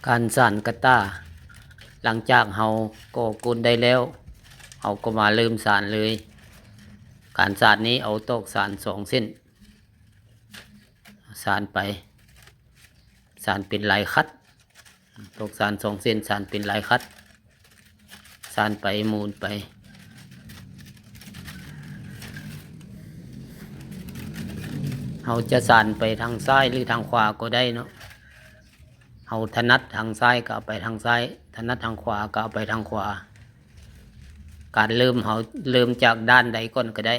การสานกระต้าหลังจากเฮาก่อกุนได้แล้วเฮาก็มาเริ่มสานเลย การสานนี้เอาตอกสาน2 เส้นสานไปสานเป็นลายคัดตอกสาน2 เส้นสานเป็นลายคัดสานไปมูนไปเฮาจะสานไปทางซ้ายหรือทางขวาก็ได้เนาะเฮาถนัดทางซ้ายก็เอาไปทางซ้ายถนัดทางขวาก็เอาไปทางขวาการเริ่มจากด้านใดก่อนก็ได้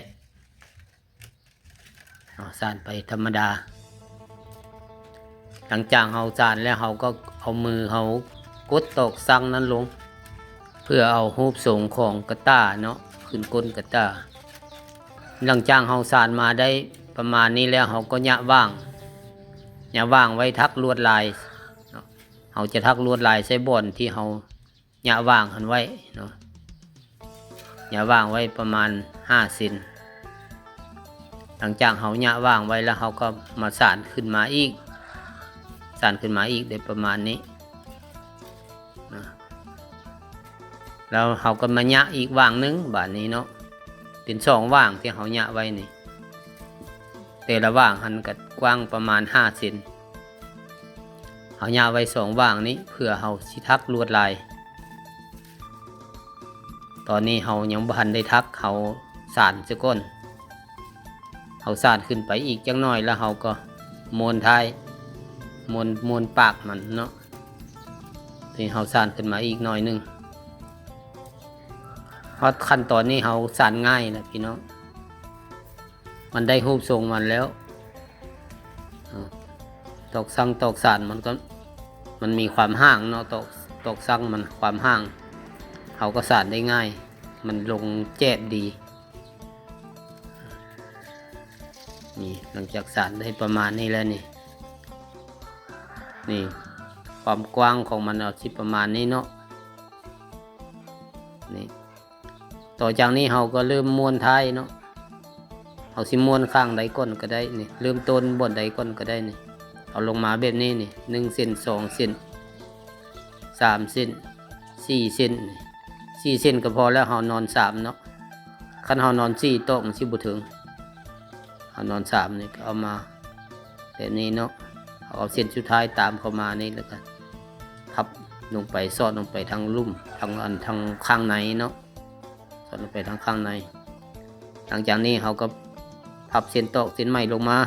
สานไปธรรมดาหลังจากเฮาสานแล้วเฮาก็เอามือเฮากดตอกซังนั้นลงเพื่อเอารูปทรงของกระต้าเนาะขึ้นก้นกระต้าหลังจากเฮาสานมาได้ประมาณนี้แล้วเฮาก็หยะว่างไว้ทักลวดลายเฮาจะทักลวดลายใส่บ่อนที่เฮาหยะว่างหันไว้เนาะหยะว่างไว้ประมาณ5 เซนหลังจากเฮาหยะว่างไว้แล้วเฮาก็มาสานขึ้นมาอีกได้ประมาณนี้นะแล้วเฮาก็มาหยะอีกว่างนึงบาดนี้เนาะเป็น2 ว่างที่เฮาหยะไว้นี่แต่ละว่างหันก็กว้างประมาณ5 เซนเฮาหยะไว้2 ว่างนี้เพื่อเฮาสิทักลวดลายตอนนี้เฮายังบ่ทันได้ทักเฮาสานซะก่อนเฮาสานขึ้นไปอีกจักหน่อยแล้วเฮาก็ม้วนท้ายม้วนปากมันเนาะที่เฮาสานขึ้นมาอีกหน่อยนึงเพราะขั้นตอนนี้เฮาสานง่ายนะพี่น้องมันได้รูปทรงมันแล้วตอกซังตอกสานมันมีความห่างเนาะตอกซังมันความห่างเฮาก็สานได้ง่ายมันลงแจ๊บดีนี่หลังจากสานได้ประมาณนี้แล้วนี่ความกว้างของมันเอาที่ประมาณนี้เนาะนี่ต่อจากนี้เฮาก็เริ่มม้วนท้ายเนาะเฮาสิม้วนข้างใดก่อนก็ได้นี่เริ่มต้นบนใดก่อนก็ได้นี่เอาลงมาแบบนี้นี่1 เซน2 เซน3 เซน4 เซน4 เซนก็พอแล้วเฮานอน3เนาะคันเฮานอน4โต๊ะมันสิบ่ถึงเฮานอน3นี่ก็เอามาแบบนี้เนาะเอาเส้นสุดท้ายตามเข้ามานี่แล้วกันทับลงไปสอดลงไปทางลุ่มทางข้างในเนาะสอดลงไปทางข้างในหลังจากนี้เขาก็พับเส้นตอกเส้นใหม่ลงมา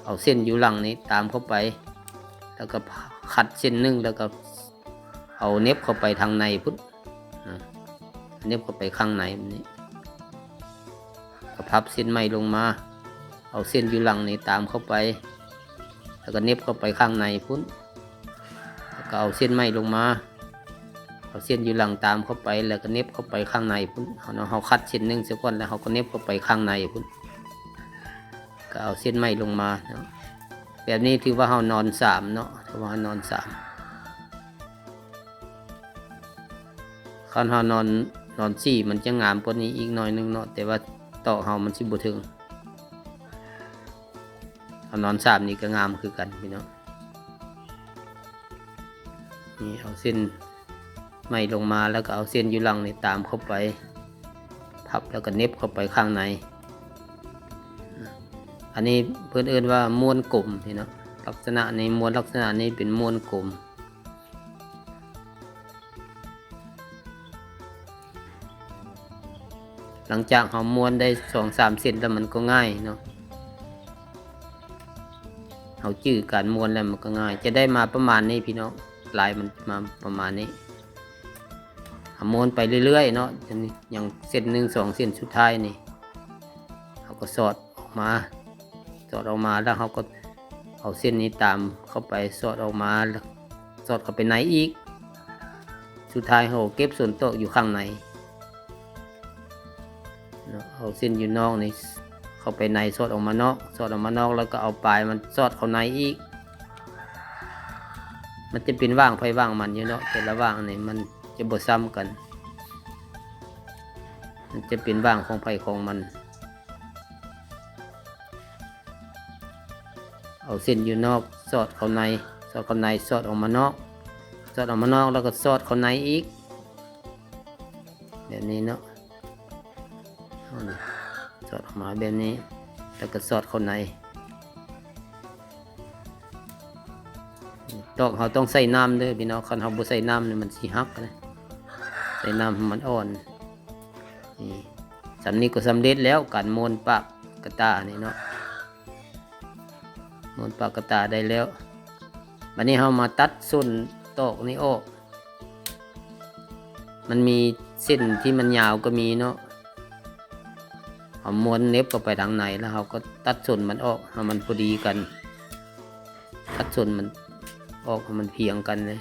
เอาเส้นอยู่หลังนี้ตามเข้าไปแล้วก็ขัดเส้นนึงแล้วก็เอาเน็บเข้าไปทางในพุทธเน็บเข้าไปข้างในแบบนี้ก็พับเส้นใหม่ลงมาเอาเส้นอยู่หลังนี้ตามเข้าไปแล้วก็เน็บเข้าไปข้างในพุ้นแล้วก็เอาเส้นไม้ลงมาเอาเส้นอยู่หลังตามเข้าไปแล้วก็เน็บเข้าไปข้างในพุ้นเขาคัดเส้นนึงเสียก่อนแล้วเขาก็เน็บเข้าไปข้างในพุ้นก็เอาเส้นไม้ลงมาเนาะแบบนี้ถือว่าเขานอน3เนาะถือว่าเขานอน3คันเขานอน4มันจะงามกว่านี้อีกหน่อยนึงเนาะแต่ว่าต่อเขามันสิบ่ถึงนอน3นี่ก็งามคือกันพี่น้องนี่เอาเส้นไม้ลงมาแล้วก็เอาเส้นอยู่หลังนี่ตามเข้าไปพับแล้วก็เน็บเข้าไปข้างในอันนี้เพื่อนเอิ้นว่าม้วนกลมพี่น้องลักษณะในม้วนลักษณะนี้เป็นม้วนกลมหลังจากเราม้วนได้2-3 เซนแล้วมันก็ง่ายเนาะเอาจื้อการม้วนแล้วมันก็ง่ายจะได้มาประมาณนี้พี่น้องลายมันมาประมาณนี้ม้วนไปเรื่อยๆเนาะอย่างเส้น1 2 เส้นสุดท้ายนี่เขาก็สอดออกมาแล้วเขาก็เอาเส้นนี้ตามเข้าไปสอดออกมาแล้วสอดเข้าไปในอีกสุดท้ายเขาเก็บส่วนโต๊ะอยู่ข้างในเอาเส้นอยู่นอกนี่เข้าไปในสอดออกมานอกแล้วก็เอาปลายมันสอดเข้าในอีกมันจะเป็นว่างไฟว่างมันอยู่เนาะแต่ละว่างนี่มันจะบ่ซ้ำกันมันจะเป็นว่างของไฟของมันเอาเส้นอยู่นอกสอดเข้าในสอดออกมานอก สอดออกมานอกแล้วก็สอดเข้าในอีกแบบนี้เนาะสอดออกมาแบบนี้แล้วก็สอดเข้าในตอกเขาต้องใส่น้ำด้วยพี่น้องคันเขาบ่ใส่น้ำเนี่ยมันสิหักนะใส่น้ำมันอ่อนนี่สำนี้ก็สำเร็จแล้วการม้วนปากกระตานี่เนาะม้วนปากกระตาได้แล้ววันนี้เรามาตัดส้นตอกนี้ออกมันมีเส้นที่มันยาวก็มีเนาะเอาม้วนเน็บเข้าไปทางในแล้วเราก็ตัดส่วนมันออกให้มันพอดีกันตัดส่วนมันออกให้มันเพียงกันเลย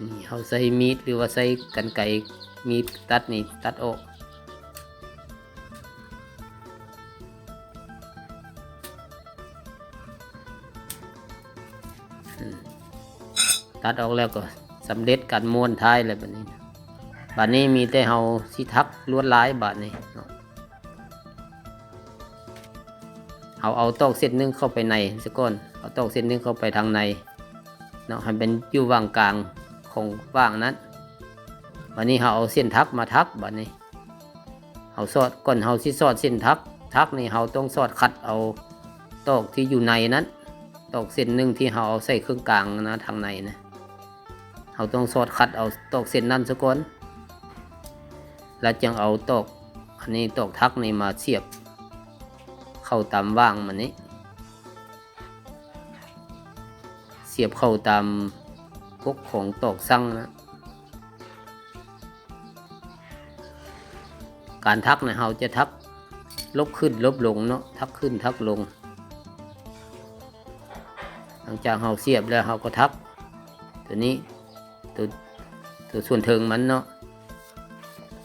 นี่เขาใส่มีดหรือว่าใส่กรรไกรมีดตัดนี่ตัดออกตัดออกแล้วก็สำเร็จการม้วนท้ายเลยแบบนี้บัดนี้มีแต่เฮาสิทักลวดลายบัดนี้เอาตอกเส้นนึงเข้าไปในสักก้อนเอาตอกเส้นนึงเข้าไปทางในเนาะให้เป็นอยู่ว่างกลางของว่างนั้นบัดนี้เฮาเอาเส้นทักมาทักบัดนี้เฮาสอดก่อนเฮาสิสอดเส้นทักนี่เฮาต้องสอดขัดเอาตอกที่อยู่ในนั้นตอกเส้นนึงที่เฮาเอาใส่เครื่องกลางนะทางในนะเราต้องสอดขัดเอาตอกเส้นนั้นซะก่อนแล้วจึงเอาตอกอันนี้ตอกทักนี่มาเสียบเข้าตามว่างมันนี้เสียบเข้าตามกกของตอกซั่งนะการทักเนี่ยเราจะทักลบขึ้นลบลงเนาะทักขึ้นทักลงหลังจากเราเสียบแล้วเราก็ทักตัวนี้ตัวส่วนเทิงมันเนาะ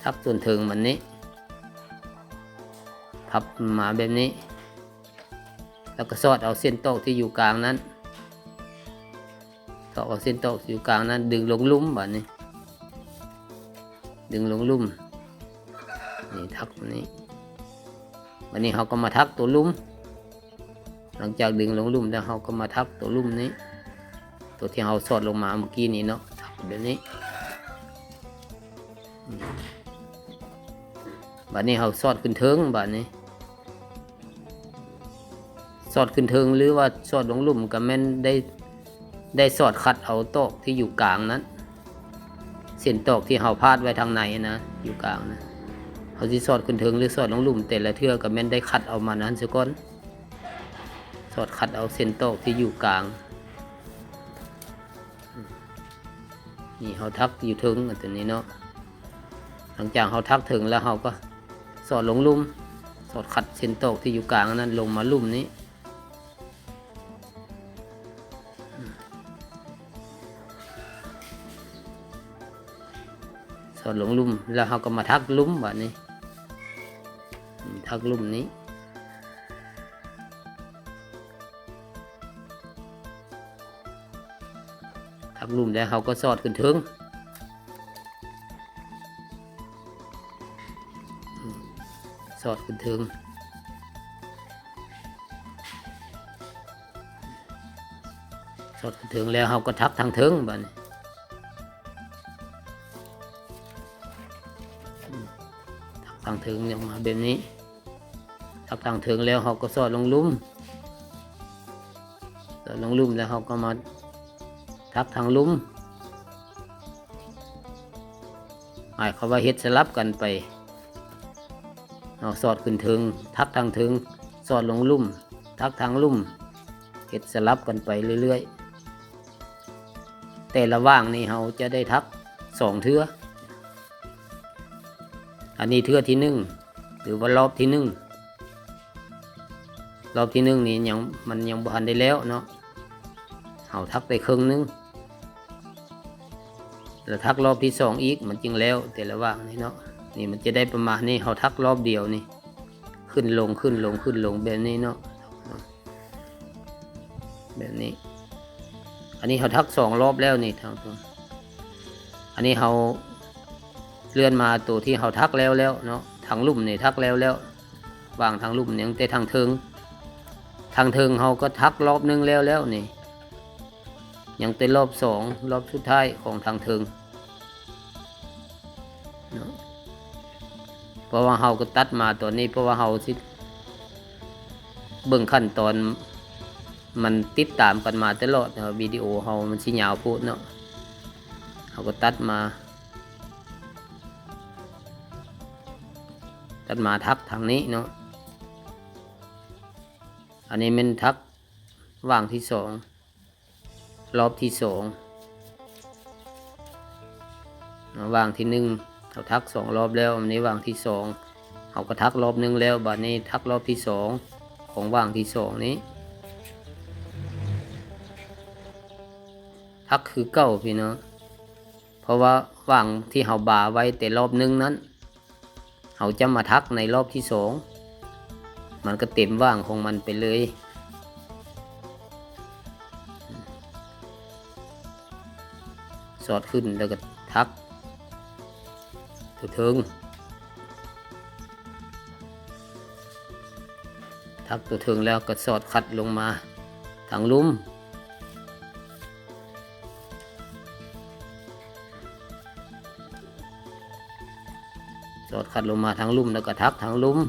ทับส่วนเทิงมันนี้พับมาแบบนี้แล้วก็สอดเอาเส้นตอกที่อยู่กลางนั้นสอดเอาเส้นตอกอยู่กลางนั้นดึงลงลุ่มแบบนี้ดึงลงลุ่มนี่ทักนี้วันนี้เขาก็มาทักตัวลุ่มหลังจากดึงลงลุ่มแล้วเขาก็มาทักตัวลุ่มนี้ตัวที่เราสอดลงมาเมื่อกี้นี้เนาะทักแบบนี้บัดนี้เราสอดขึ้นเทิงบัดนี้สอดขึ้นเทิงหรือว่าสอดลงลุ่มก็แม่นได้สอดขัดเอาตอกที่อยู่กลางนั้นเส้นตอกที่เราพาดไว้ทางในนะอยู่กลางนะเขาสิสอดขึ้นเทิงหรือสอดลงลุ่มแต่ละเทื่อก็แม่นได้ขัดเอามานั้นซะก่อนสอดขัดเอาเส้นตอกที่อยู่กลางนี่เขาทักอยู่เทิงอันตัวนี้เนาะหลังจากเขาทักถึงแล้วเขาก็สอดลงลุ่มสอดขัดเส้นตอกที่อยู่กลางนั้นลงมาลุ่มนี้สอดลงลุ่มแล้วเขาก็มาทักลุ่มแบบนี้ทักลุ่มนี้ทักลุ่มแล้วเขาก็สอดขึ้นถึงสอดขึ้นถึงสอดขึ้นถึงแล้วเขาก็ทักทางถึงแบบนี้ทักทางถึงออกมาแบบนี้ทักทางถึงแล้วเขาก็สอดลงลุ่มสอดลงลุ่มแล้วเขาก็มาทักทางลุ่มหมายความว่าเฮ็ดสลับกันไปสอดขึ้นถึงทักทางถึงสอดลงลุ่มทักทางลุ่มเฮ็ดสลับกันไปเรื่อยๆแต่ละว่างนี่เราจะได้ทัก2 เทื่ออันนี้เทื่อที่1หรือว่ารอบที่1รอบที่1นี่มันยังบ่ทันได้แล้วเนาะเราทักไปครึ่งนึงแล้วทักรอบที่2อีกมันจึงแล้วแต่ละว่างนี่เนาะนี่มันจะได้ประมาณนี้เราทักรอบเดียวนี่ขึ้นลงขึ้นลงขึ้นลงแบบนี้เนาะแบบนี้อันนี้เราทัก2 รอบแล้วนี่ทางตรงอันนี้เราเลื่อนมาตัวที่เราทักแล้วเนาะทัก างลุ่มนี่ทักแล้ววางทางลุ่มยังแต่ทางเทิงเฮาก็ทักรอบนึงแล้วนี่ยังแต่รอบ2รอบสุดท้ายของทางเทิงเนาะเพราะว่าเฮาก็ตัดมาตัวนี้เพราะว่าเฮาสิเบิ่งขั้นตอนมันติดตามกันมาตลอดเนาะวิดีโอเฮามันสิยาวโพดเนาะเฮาก็ตัดมาทักทางนี้เนาะอันนี้มันทักว่างที่2รอบที่2ว่างที่1เขาทัก2รอบแล้วอันนี้ว่างที่2เขาก็ทักรอบนึงแล้วบัดนี้ทักรอบที่2ของว่างที่2นี้ทักคือเก้าพี่เนาะเพราะว่าว่างที่เขาบ่าไว้แต่รอบนึงนั้นเขาจะมาทักในรอบที่2มันก็เต็มว่างของมันไปเลยสอดขึ้นแล้วก็ทักตัวเทิงทักตัวเทิงแล้วก็สอดคัดลงมาทางลุ่มสอดคัดลงมาทางลุ่มแล้วก็ทักทางลุ่ม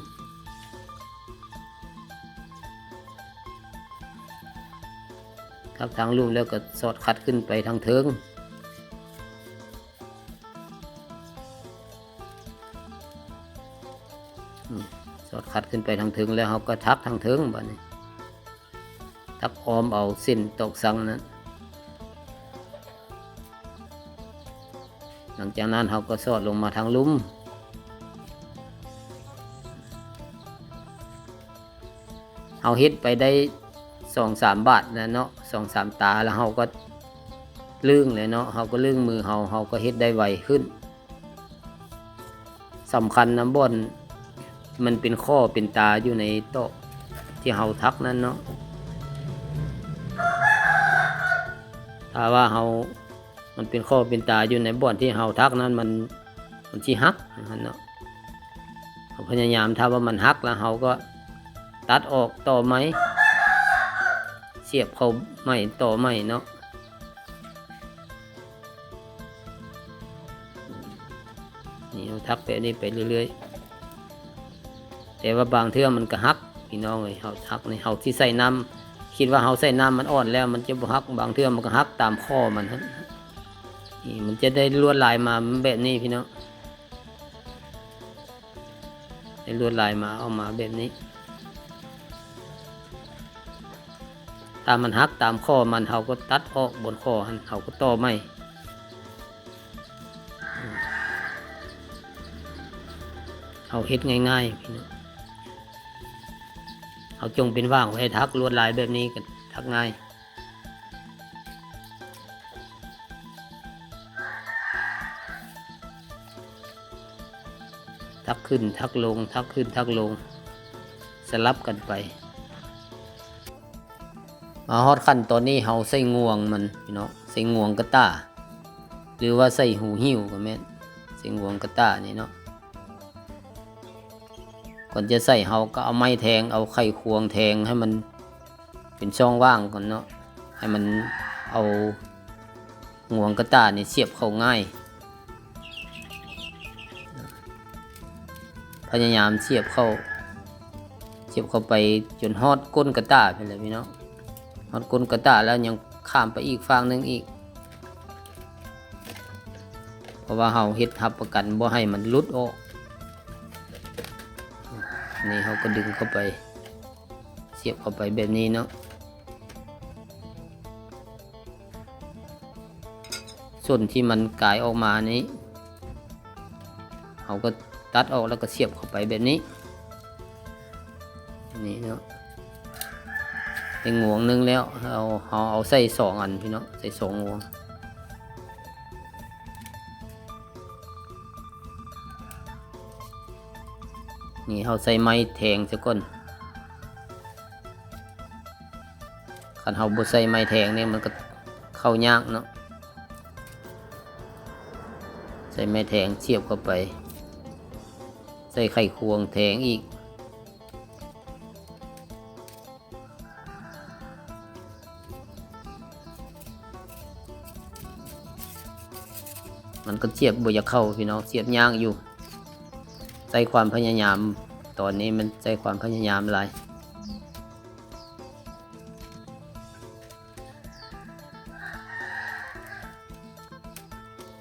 ทักทางลุ่มแล้วก็สอดคัดขึ้นไปทางเทิงสอดคัดขึ้นไปทางเทิงแล้วเขาก็ทักทางเทิงบัดนี้ทักอ้อมเอาเส้นตอกสังนั้นหลังจากนั้นเขาก็สอดลงมาทางลุ่มเขาเฮ็ดไปได้2-3 บาทนะเนาะ2-3 ตาแล้วเขาก็ลื่งเลยเนาะเขาก็ลื่งมือเขาก็เฮ็ดได้ไวขึ้นสำคัญนะบ่อนมันเป็นข้อเป็นตาอยู่ในโต๊ะที่เฮาทักนั่นเนาะถ้าว่ามันเป็นข้อเป็นตาอยู่ในบ่อนที่เฮาทักนั้นมันสิหักเนาะเขาพยายามถ้าว่ามันหักแล้วเฮาก็ตัดออกต่อไม้เสียบเข้าไม้ต่อไม้เนาะนี่เราทักไปนี่ไปเรื่อยๆแต่ว่าบางเทื่อมันก็หักพี่น้องเลยเฮาทักในเฮาที่ใส่น้ำคิดว่าเฮาใส่น้ำมันอ่อนแล้วมันจะบ่หักบางเทื่อมันก็หักตามข้อมันนี่มันจะได้ลวดลายมาแบบนี้พี่น้องได้ลวดลายมาเอามาแบบนี้ถ้ามันหักตามข้อมันเขาก็ตัดออกบนข้อเขาก็ต่อไม่เขาเฮ็ดง่ายๆพี่น้องเขาจงเป็นว่างไว้ให้ทักลวดลายแบบนี้ก็ทักง่ายทักขึ้นทักลงทักขึ้นทักลงสลับกันไปมาฮอดขั้นตอนนี้เฮาใส่งวงมันพี่น้องใส่งวงกระต้าหรือว่าใส่หูหิ้วก็แม่นใส่งวงกระต้านี่เนาะก่อนจะใส่เฮาก็เอาไม้แทงเอาไขควงแทงให้มันเป็นช่องว่างก่อนเนาะให้มันเอางวงกระต้านี่เสียบเข้าง่ายพยายามเสียบเข้าไปจนฮอดก้นกระต้าไปเลยพี่น้องฮอดก้นกระต้าแล้วยังข้ามไปอีกฝั่งนึงอีกเพราะว่าเฮาเฮ็ดรับประกันบ่ให้มันหลุดออกนี่เฮาก็ดึงเข้าไปเสียบเข้าไปแบบนี้เนาะส่วนที่มันกายออกมานี้เฮาก็ตัดออกแล้วก็เสียบเข้าไปแบบนี้นี่เนาะเป็นงวงนึงแล้วเอาใส่2 อันพี่เนาะใส่2 งวงนี่เอาใส่ไม้แทงซะก่อนคันเอาบ่ใส่ไม้แทงเนี่ยมันก็เข้ายากเนาะใส่ไม้แทงเสียบเข้าไป ใส่ไข่ควงแทงอีกมันก็เสียบบ่อยากเข้าพี่น้องเสียบยากอยู่ใส่ความพยายามตอนนี้มันใส่ความพยายามหลาย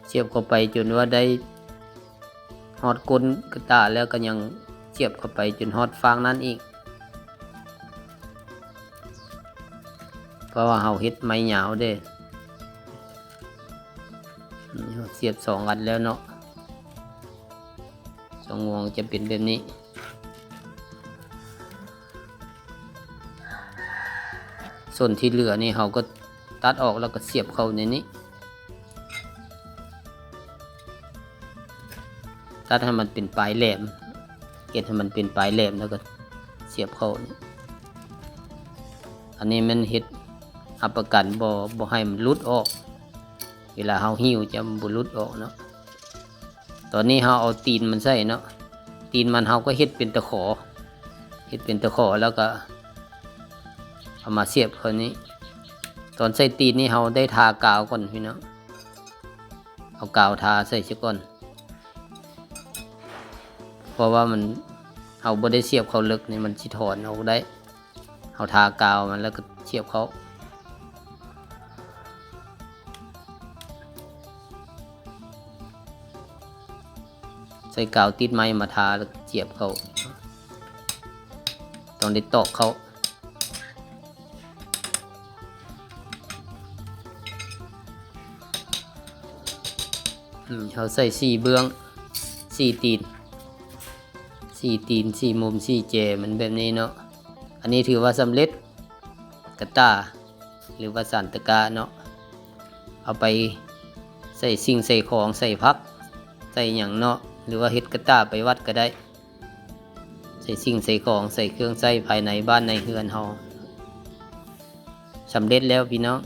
เสียบเข้าไปจนว่าได้ฮอดก้นกระตาแล้วก็ยังเสียบเข้าไปจนฮอดฟางนั้นอีกเพราะว่าเฮาเฮ็ดไม้ยาวเด้เสียบ2 อันแล้วเนาะ2 งวงจะเป็นแบบนี้ส่วนที่เหลือนี่เฮาก็ตัดออกแล้วก็เสียบเข้าในนี้ตัดให้มันเป็นปลายแหลมเก็บให้มันเป็นปลายแหลมแล้วก็เสียบเข้าอันนี้มันเฮ็ดอับประกันบ่ให้มันหลุดออกเวลาเฮาหิ้วจะบ่หลุดออกเนาะตอนนี้เฮาเอาตีนมันใส่เนาะตีนมันเฮาก็เฮ็ดเป็นตะขอแล้วก็เอามาเสียบเข้านี้ตอนใส่ตีนนี่เฮาได้ทากาวก่อนพี่น้องเอากาวทาใส่ซะก่อนเพราะว่ามันเฮาบ่ได้เสียบเข้าลึกนี่มันสิถอนเอาได้เฮาทากาวมันแล้วก็เสียบเข้าใส่กาวติดไม้มาทาแล้วเสียบเข้าต้องได้ตอกเข้าเขาใส่4 เบื้อง4 ตีน4 มุม4 แจมันแบบนี้เนาะอันนี้ถือว่าสำเร็จกระตาหรือว่าสันตะกาเนาะเอาไปใส่สิ่งใส่ของใส่พักใส่อย่างเนาะหรือว่าเฮ็ดกระตาไปวัดก็ได้ใส่สิ่งใส่ของใส่เครื่องใส่ภายในบ้านในเฮือนเฮาสำเร็จแล้วพี่น้อง